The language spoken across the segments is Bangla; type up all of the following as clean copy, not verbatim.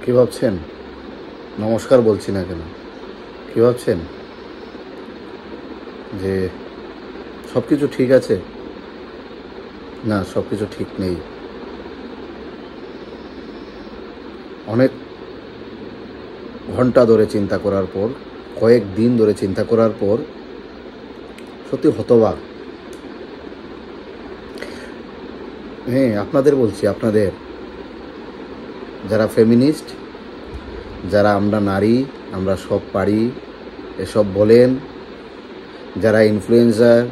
কী ভাবছেন? নমস্কার বলছি না কেন? কী ভাবছেন যে সব কিছু ঠিক আছে? না, সব কিছু ঠিক নেই। অনেক ঘন্টা ধরে চিন্তা করার পর, কয়েক দিন ধরে চিন্তা করার পর সত্যি হতবাক। হ্যাঁ, আপনাদের বলছি, আপনাদের যারা ফেমিনিস্ট, যারা আমরা নারী, আমরা সব পারি এসব বলেন, যারা ইনফ্লুয়েন্সার,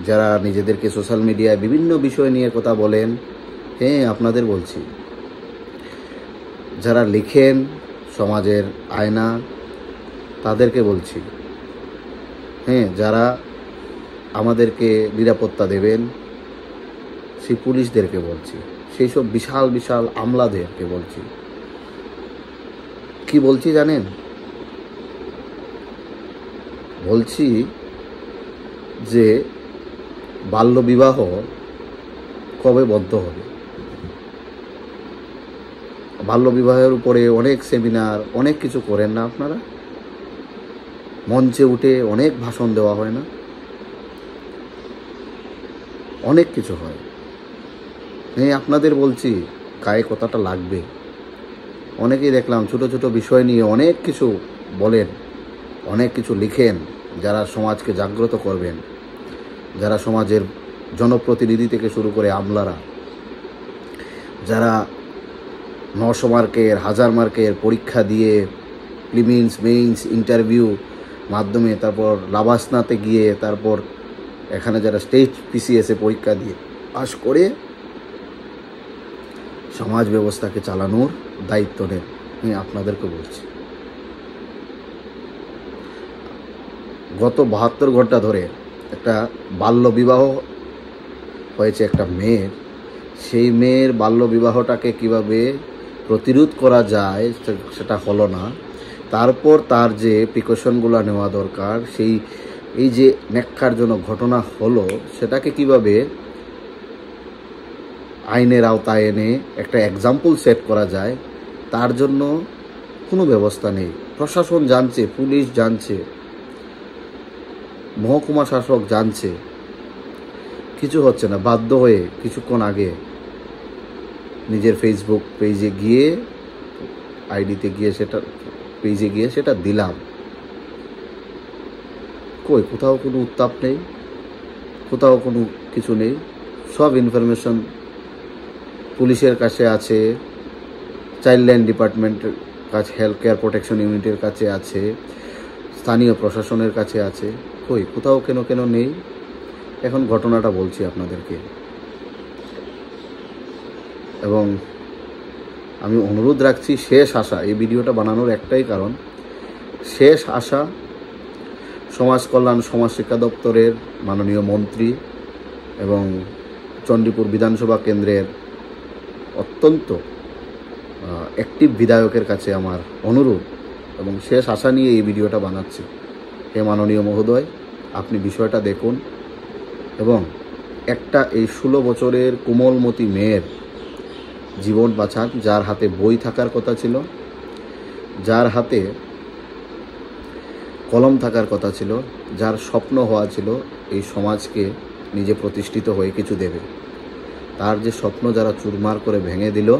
যারা নিজেদেরকে সোশ্যাল মিডিয়ায় বিভিন্ন বিষয় নিয়ে কথা বলেন, হ্যাঁ আপনাদের বলছি। যারা লিখেন সমাজের আয়না, তাদেরকে বলছি। হ্যাঁ, যারা আমাদেরকে নিরাপত্তা দেবেন সেই পুলিশদেরকে বলছি, সেই সব বিশাল বিশাল আমলাদেরকে বলছি। কি বলছি জানেন? বলছি যে বাল্যবিবাহ কবে বন্ধ হবে? বাল্যবিবাহের উপরে অনেক সেমিনার, অনেক কিছু করেন না আপনারা? মঞ্চে উঠে অনেক ভাষণ দেওয়া হয় না? অনেক কিছু হয়। হ্যাঁ, আপনাদের বলছি, গায়ে কথাটা লাগবে। অনেকেই দেখলাম ছোট ছোট বিষয় নিয়ে অনেক কিছু বলেন, অনেক কিছু লিখেন, যারা সমাজকে জাগ্রত করবেন, যারা সমাজের জনপ্রতিনিধি থেকে শুরু করে আমলারা, যারা 900 মার্কের 1000 মার্কের পরীক্ষা দিয়ে প্রিলিমস, মেইনস, ইন্টারভিউ মাধ্যমে, তারপর লাবাসনাতে গিয়ে, তারপর এখানে যারা স্টেট পিসিএসে পরীক্ষা দিয়ে পাশ করে সমাজ ব্যবস্থাকে চালানোর দায়িত্ব নেন। আমি আপনাদেরকে বলছি, গত 72 ঘন্টা ধরে একটা বাল্যবিবাহ হয়েছে একটা মেয়ের, সেই মেয়ের বাল্যবিবাহটাকে কিভাবে প্রতিরোধ করা যায় সেটা হলো না। তারপর তার যে প্রিকশনগুলো নেওয়া দরকার, এই যে ন্যাক্কারজনক ঘটনা হলো, সেটাকে কিভাবে আইনের আওতায় এনে একটা এক্সাম্পল সেট করা যায়, তার জন্য কোনো ব্যবস্থা নেই। প্রশাসন জানছে, পুলিশ জানছে, মহকুমা শাসক জানছে, কিছু হচ্ছে না। বাধ্য হয়ে কিছুক্ষণ আগে নিজের ফেসবুক পেজে গিয়ে, আইডিতে গিয়ে, সেটা পেজে গিয়ে সেটা দিলাম। কই, কোথাও কোনো উত্তাপ নেই, কোথাও কোনো কিছু নেই। সব ইনফরমেশন পুলিশের কাছে আছে, চাইল্ড লাইন ডিপার্টমেন্টের কাছে, হেলথ কেয়ার প্রোটেকশন ইউনিটের কাছে আছে, স্থানীয় প্রশাসনের কাছে আছে। কই, কোথাও কেন নেই। এখন ঘটনাটা বলছি আপনাদেরকে, এবং আমি অনুরোধ রাখছি, শেষ আশা, এই ভিডিওটা বানানোর একটাই কারণ, শেষ আশা সমাজ কল্যাণ সমাজ শিক্ষা দপ্তরের মাননীয় মন্ত্রী এবং চণ্ডীপুর বিধানসভা কেন্দ্রের অত্যন্ত অ্যাক্টিভ বিধায়কের কাছে আমার অনুরোধ, এবং শেষ আশা নিয়ে এই ভিডিওটা বানাচ্ছি। হে মাননীয় মহোদয়, আপনি বিষয়টা দেখুন এবং একটা এই 16 বছরের কোমলমতি মেয়ের জীবন বাঁচান, যার হাতে বই থাকার কথা ছিল, যার হাতে কলম থাকার কথা ছিল, যার স্বপ্ন হওয়া ছিল এই সমাজকে নিজে প্রতিষ্ঠিত হয়ে কিছু দেবে। তার যে স্বপ্ন যারা চুরমার করে ভেঙে দিল,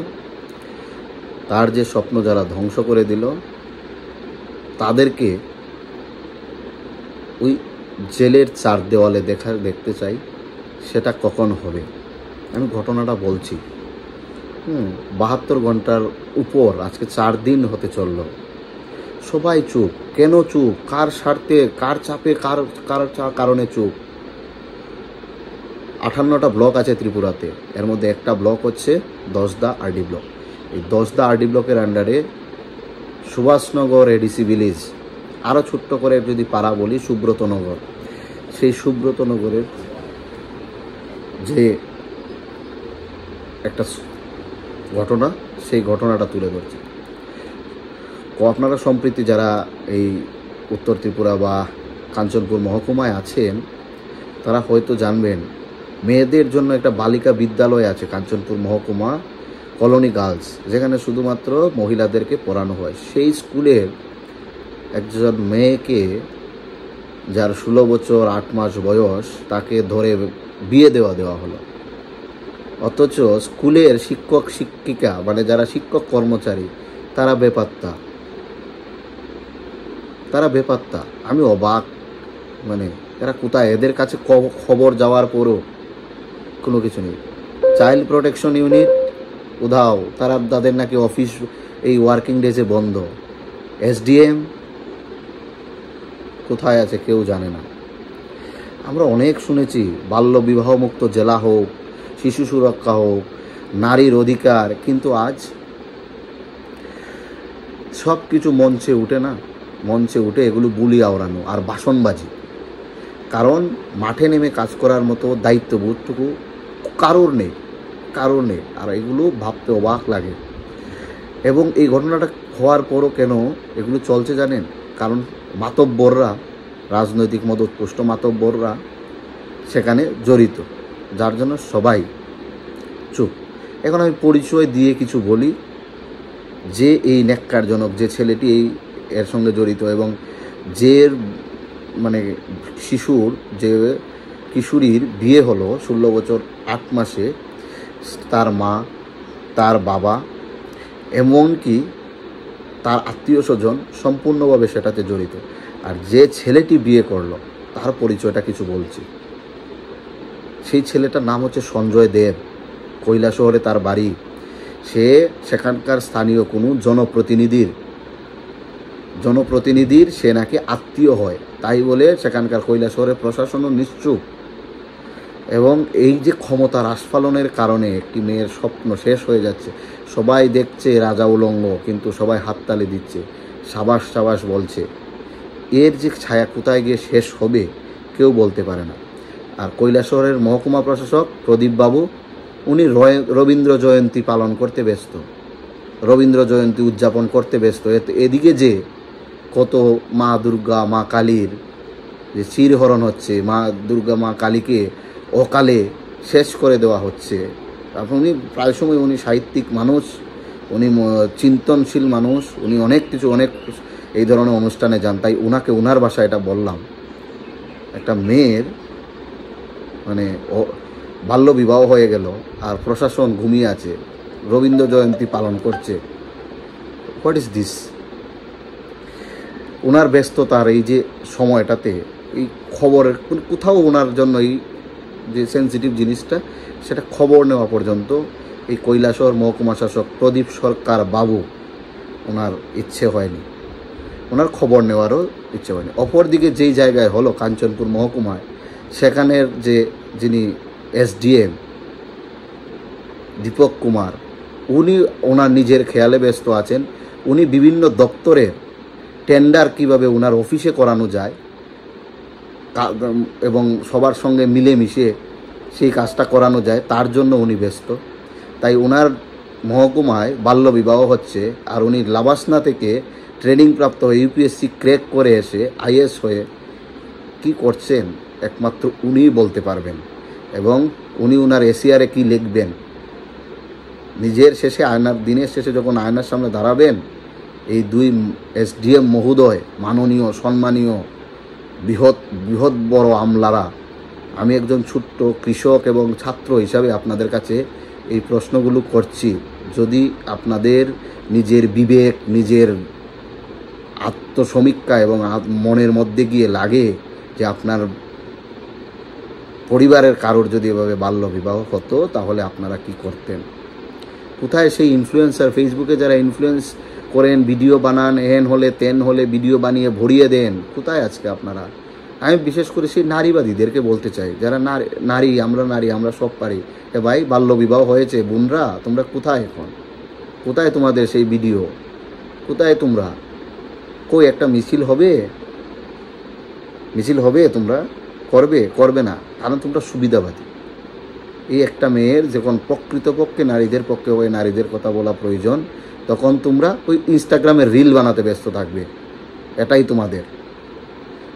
তার যে স্বপ্ন যারা ধ্বংস করে দিল, তাদেরকে ওই জেলের 4 দেওয়ালে দেখতে চাই। সেটা কখন হবে? আমি ঘটনাটা বলছি। 72 ঘন্টার উপর আজকে 4 দিন হতে চলল। সবাই চুপ। কেন চুপ? কার স্বার্থে, কার চাপে, কার কারণে চুপ? 58টা ব্লক আছে ত্রিপুরাতে, এর মধ্যে একটা ব্লক হচ্ছে 10দা আরডি ব্লক। এই 10দা আরডি ব্লকের আন্ডারে সুভাষনগর এডিসি ভিলেজ, আরও ছোট্ট করে যদি পাড়া বলি সুব্রতনগর, সেই সুব্রতনগরের যে একটা ঘটনা, সেই ঘটনাটা তুলে ধরছে। আপনারা সম্প্রতি যারা এই উত্তর ত্রিপুরা বা কাঞ্চনপুর মহকুমায় আছেন, তারা হয়তো জানবেন, মেয়েদের জন্য একটা বালিকা বিদ্যালয় আছে কাঞ্চনপুর মহকুমা কলোনি গার্লস, যেখানে শুধুমাত্র মহিলাদেরকে পড়ানো হয়, সেই স্কুলের একজন মেয়েকে, যার 16 বছর 8 মাস বয়স, তাকে ধরে বিয়ে দেওয়া হলো। অথচ স্কুলের শিক্ষক শিক্ষিকা, মানে যারা শিক্ষক কর্মচারী, তারা বেপাত্তা। আমি অবাক, মানে এরা কোথায়? এদের কাছে খবর যাওয়ার পরও কোনো কিছু নেই। চাইল্ড প্রোটেকশন ইউনিট উধাও, তাদের নাকি অফিস এই ওয়ার্কিং ডেজে বন্ধ। SDM কোথায় আছে কেউ জানে না। আমরা অনেক শুনেছি বাল্য বিবাহ মুক্ত জেলা হোক, শিশু সুরক্ষা হোক, নারীর অধিকার, কিন্তু আজ সব কিছু মঞ্চে উঠে এগুলো বুলি আওড়ানো আর বাসনবাজি। কারণ মাঠে নেমে কাজ করার মতো দায়িত্ববোধটুকু কারোর নেই। আর এগুলো ভাবতে অবাক লাগে। এবং এই ঘটনাটা হওয়ার পরও কেন এগুলো চলছে জানেন? কারণ মাতব্বররা, রাজনৈতিক মদতপুষ্ট মাতব্বররা সেখানে জড়িত, যার জন্য সবাই চুপ। এখন আমি পরিচয় দিয়ে কিছু বলি, যে এই ন্যাক্কারজনক যে ছেলেটি এর সঙ্গে জড়িত, এবং যে মানে কিশোরীর বিয়ে হলো 16 বছর 8 মাসে, তার মা, তার বাবা, এমনকি তার আত্মীয় স্বজন সম্পূর্ণভাবে সেটাতে জড়িত। আর যে ছেলেটি বিয়ে করলো তার পরিচয়টা কিছু বলছি। সেই ছেলেটার নাম হচ্ছে সঞ্জয় দেব। কৈলাসহরে তার বাড়ি। সে সেখানকার স্থানীয় কোনো জনপ্রতিনিধির সে নাকি আত্মীয় হয়, তাই বলে সেখানকার কৈলাসহরের প্রশাসনও নিশ্চুপ। এবং এই যে ক্ষমতার আস্ফালনের কারণে একটি মেয়ের স্বপ্ন শেষ হয়ে যাচ্ছে। সবাই দেখছে রাজা উলঙ্গ, কিন্তু সবাই হাততালি দিচ্ছে, সাবাস বলছে। এর যে ছায়া কোথায় গিয়ে শেষ হবে কেউ বলতে পারে না। আর কৈলাসহরের মহকুমা প্রশাসক প্রদীপ বাবু, উনি রবীন্দ্র জয়ন্তী পালন করতে ব্যস্ত, রবীন্দ্র জয়ন্তী উদযাপন করতে ব্যস্ত। এদিকে যে কত মা দুর্গা, মা কালীর যে শিরহরণ হচ্ছে, মা দুর্গা, মা কালীকে অকালে শেষ করে দেওয়া হচ্ছে। উনি প্রায় সময়, উনি সাহিত্যিক মানুষ, উনি চিন্তনশীল মানুষ, উনি অনেক এই ধরনের অনুষ্ঠানে যান। তাই ওনাকে ওনার ভাষায় এটা বললাম। একটা মেয়ের মানে বাল্য বিবাহ হয়ে গেল আর প্রশাসন ঘুমিয়ে আছে, রবীন্দ্র জয়ন্তী পালন করছে। What is this? ওনার ব্যস্ততার এই যে সময়টাতে এই খবরের কোথাও ওনার জন্য এই যে সেন্সিটিভ জিনিসটা, সেটা খবর নেওয়া পর্যন্ত এই কৈলাসহর মহকুমা শাসক প্রদীপ সরকার বাবু ওনার ইচ্ছে হয়নি, ওনার খবর নেওয়ারও ইচ্ছে হয়নি। অপরদিকে যেই জায়গায় হলো কাঞ্চনপুর মহকুমায়, সেখানের যিনি SDM দীপক কুমার, উনি ওনার নিজের খেয়ালে ব্যস্ত আছেন। উনি বিভিন্ন দপ্তরের টেন্ডার কিভাবে ওনার অফিসে করানো যায় এবং সবার সঙ্গে মিলেমিশে সেই কাজটা করানো যায়, তার জন্য উনি ব্যস্ত। তাই ওনার মহকুমায় বাল্যবিবাহ হচ্ছে, আর উনি লাবাসনা থেকে ট্রেনিং প্রাপ্ত হয়ে UPSC ক্র্যাক করে এসে IAS হয়ে কি করছেন একমাত্র উনিই বলতে পারবেন। এবং উনি ওনার এসিআরে কি লিখবেন, দিনের শেষে যখন আয়নার সামনে দাঁড়াবেন, এই দুই SDM মহোদয়, মাননীয়, সম্মানীয়, বৃহৎ বড় আমলারা, আমি একজন ছোট্ট কৃষক এবং ছাত্র হিসাবে আপনাদের কাছে এই প্রশ্নগুলো করছি। যদি আপনাদের নিজের বিবেক, নিজের আত্মসমীক্ষা এবং মনের মধ্যে গিয়ে লাগে যে আপনার পরিবারের কারোর যদি এভাবে বাল্য বিবাহ হতো, তাহলে আপনারা কি করতেন? কোথায় সেই ইনফ্লুয়েন্সার? ফেসবুকে যারা ইনফ্লুয়েন্স করেন, ভিডিও বানান, এহেন হলে তেন হলে ভিডিও বানিয়ে ভরিয়ে দেন, কোথায় আজকে আপনারা? আমি বিশেষ করে সেই নারীবাদীদেরকে বলতে চাই, যারা নারী, আমরা সব পারি। ভাই, বাল্য বিবাহ হয়েছে, বোনরা তোমরা কোথায়? এখন কোথায় তোমাদের সেই ভিডিও? কোথায় তোমরা? কই একটা মিছিল হবে? তোমরা করবে না, কারণ তোমরা সুবিধাবাদী। এই একটা মেয়ের যখন প্রকৃতপক্ষে নারীদের পক্ষে হয়ে নারীদের কথা বলা প্রয়োজন, তখন তোমরা ওই ইনস্টাগ্রামে রিল বানাতে ব্যস্ত থাকবে। এটাই তোমাদের।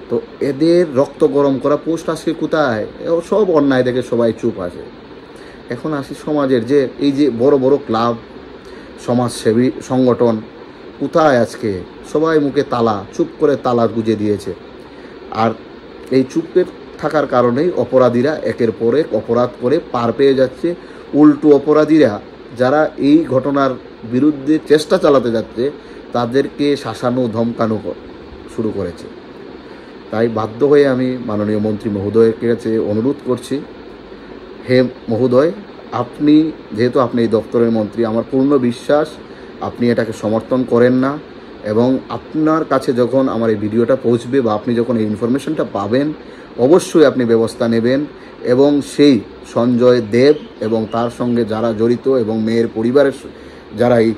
তো এদের রক্ত গরম করা পোস্ট আজকে কোথায়? সব অন্যায় দেখে সবাই চুপ আছে। এখন আসি সমাজের যে এই যে বড় বড় ক্লাব, সমাজসেবী সংগঠন কোথায় আজকে? সবাই মুখে তালা, চুপ করে তালা গুঁজে দিয়েছে। আর এই চুপের থাকার কারণেই অপরাধীরা একের পর এক অপরাধ করে পার পেয়ে যাচ্ছে। উল্টো অপরাধীরা যারা এই ঘটনার বিরুদ্ধে চেষ্টা চালাতে যাচ্ছে তাদেরকে শাসানো ধমকানো শুরু করেছে। তাই বাধ্য হয়ে আমি মাননীয় মন্ত্রী মহোদয়ের কাছে অনুরোধ করছি, হে মহোদয়, আপনি যেহেতু আপনি এই দপ্তরের মন্ত্রী, আমার পূর্ণ বিশ্বাস আপনি এটাকে সমর্থন করেন না, এবং আপনার কাছে যখন আমার এই ভিডিওটা পৌঁছবে বা আপনি যখন এই ইনফরমেশনটা পাবেন অবশ্যই আপনি ব্যবস্থা নেবেন, এবং সেই সঞ্জয় দেব এবং তার সঙ্গে যারা জড়িত এবং মেয়ের পরিবারের যারা এই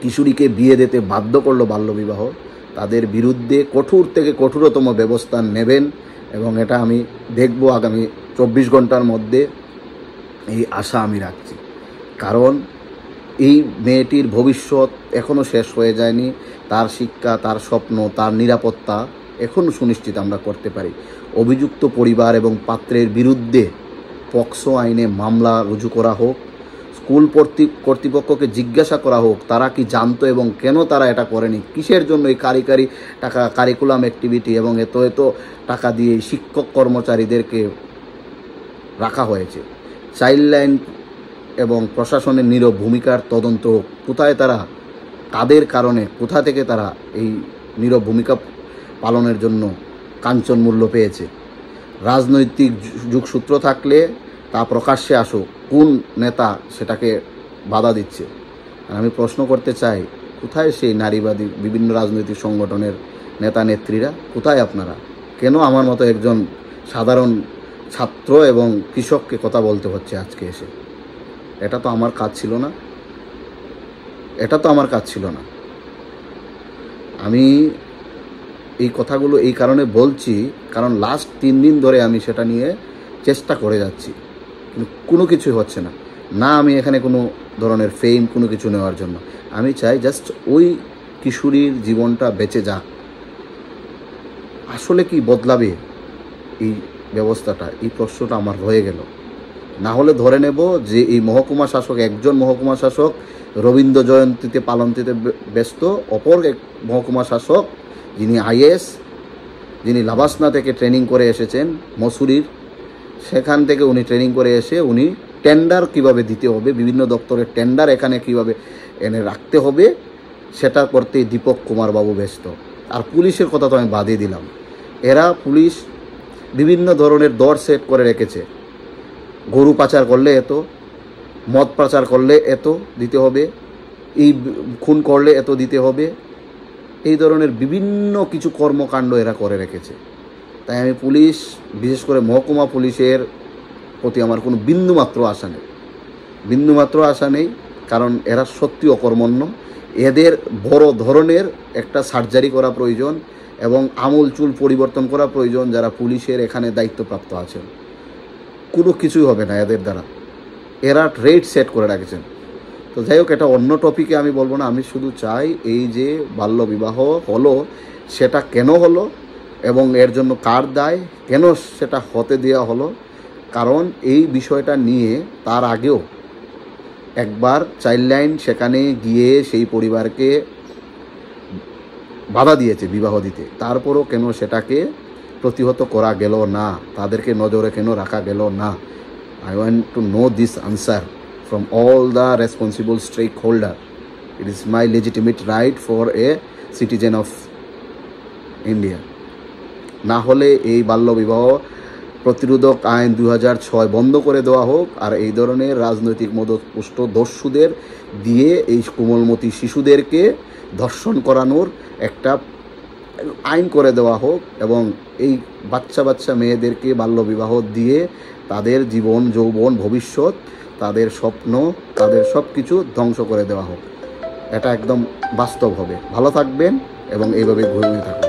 কিশোরীকে বিয়ে দিতে বাধ্য করলো বাল্যবিবাহ, তাদের বিরুদ্ধে কঠোর থেকে কঠোরতম ব্যবস্থা নেবেন। এবং এটা আমি দেখব আগামী 24 ঘন্টার মধ্যে, এই আশা আমি রাখছি। কারণ এই মেয়েটির ভবিষ্যৎ এখনও শেষ হয়ে যায়নি, তার শিক্ষা, তার স্বপ্ন, তার নিরাপত্তা এখনও সুনিশ্চিত আমরা করতে পারি। অভিযুক্ত পরিবার এবং পাত্রের বিরুদ্ধে পক্সো আইনে মামলা রুজু করা হোক, স্কুল কর্তৃপক্ষকে জিজ্ঞাসা করা হোক তারা কি জানতো এবং কেন তারা এটা করেনি, কিসের জন্য এই কারিকুলাম অ্যাক্টিভিটি এবং এত টাকা দিয়ে শিক্ষক কর্মচারীদেরকে রাখা হয়েছে। চাইল্ড লাইন এবং প্রশাসনের নীরব ভূমিকার তদন্ত, কোথায় তারা, কাদের কারণে, কোথা থেকে তারা এই নীরব ভূমিকা পালনের জন্য কাঞ্চন মূল্য পেয়েছে। রাজনৈতিক যোগসূত্র থাকলে তা প্রকাশ্যে আসুক, কোন নেতা সেটাকে বাধা দিচ্ছে। আর আমি প্রশ্ন করতে চাই, কোথায় সেই নারীবাদী বিভিন্ন রাজনৈতিক সংগঠনের নেতা নেত্রীরা, কোথায় আপনারা? কেন আমার মতো একজন সাধারণ ছাত্র এবং কৃষককে কথা বলতে হচ্ছে আজকে এসে? এটা তো আমার কাজ ছিল না, এটা তো আমার কাজ ছিল না। আমি এই কথাগুলো এই কারণে বলছি, কারণ লাস্ট 3 দিন ধরে আমি সেটা নিয়ে চেষ্টা করে যাচ্ছি, কিন্তু কোনো কিছুই হচ্ছে না। না আমি এখানে কোনো ধরনের ফেম কোনো কিছু নেওয়ার জন্য, আমি চাই জাস্ট ওই কিশোরীর জীবনটা বেঁচে যাক। আসলে কি বদলাবে এই ব্যবস্থাটা, এই প্রশ্নটা আমার রয়ে গেল। না হলে ধরে নেব যে এই মহকুমা শাসক, একজন মহকুমা শাসক রবীন্দ্র জয়ন্তীতে পালনটিতে ব্যস্ত, অপর এক মহকুমা শাসক যিনি আইএএস, যিনি লাবাসনা থেকে ট্রেনিং করে এসেছেন, মসুরির, সেখান থেকে উনি ট্রেনিং করে এসে উনি টেন্ডার কিভাবে দিতে হবে, বিভিন্ন দপ্তরের টেন্ডার এখানে কিভাবে এনে রাখতে হবে সেটা করতে দীপক কুমার বাবু ব্যস্ত। আর পুলিশের কথা তো আমি বাদই দিলাম, এরা পুলিশ বিভিন্ন ধরনের দর সেট করে রেখেছে। গরু পাচার করলে এত, মদ পাচার করলে এত দিতে হবে, এই খুন করলে এত দিতে হবে, এই ধরনের বিভিন্ন কিছু কর্মকাণ্ড এরা করে রেখেছে। তাই আমি পুলিশ, বিশেষ করে মহকুমা পুলিশের প্রতি আমার কোনো বিন্দুমাত্র আশা নেই, কারণ এরা সত্যি অকর্মণ্য। এদের বড় ধরনের একটা সার্জারি করা প্রয়োজন এবং আমূল চুল পরিবর্তন করা প্রয়োজন যারা পুলিশের এখানে দায়িত্বপ্রাপ্ত আছেন। কোনো কিছুই হবে না এদের দ্বারা, এরা রেট সেট করে রাখছেন। তো যাই হোক, এটা অন্য টপিকে আমি বলবো না। আমি শুধু চাই এই যে বাল্যবিবাহ হলো সেটা কেন হলো এবং এর জন্য কার দায়, কেন সেটা হতে দেওয়া হলো। কারণ এই বিষয়টা নিয়ে তার আগেও একবার চাইল্ড লাইন সেখানে গিয়ে সেই পরিবারকে বাধা দিয়েছে বিবাহ দিতে, তারপরও কেন সেটাকে প্রতিহত করা গেল না, তাদেরকে নজরে কেন রাখা গেল না। I want to know this answer from all the responsible stakeholders. It is my legitimate right for a citizen of India. না হলে এই বাল্যবিবাহ প্রতিরোধক আইন 2006 বন্ধ করে দেওয়া হোক, আর এই ধরনের রাজনৈতিক মদতপুষ্ট দস্যুদের দিয়ে এই কোমলমতি শিশুদেরকে ধর্ষণ করানোর একটা আইন করে দেওয়া হোক, এবং এই বাচ্চা মেয়েদেরকে বাল্যবিবাহ দিয়ে তাদের জীবন, যৌবন, ভবিষ্যৎ, তাদের স্বপ্ন, তাদের সব কিছু ধ্বংস করে দেওয়া হোক। এটা একদম বাস্তব হবে। ভালো থাকবেন এবং এইভাবে ঘুরে থাকবেন।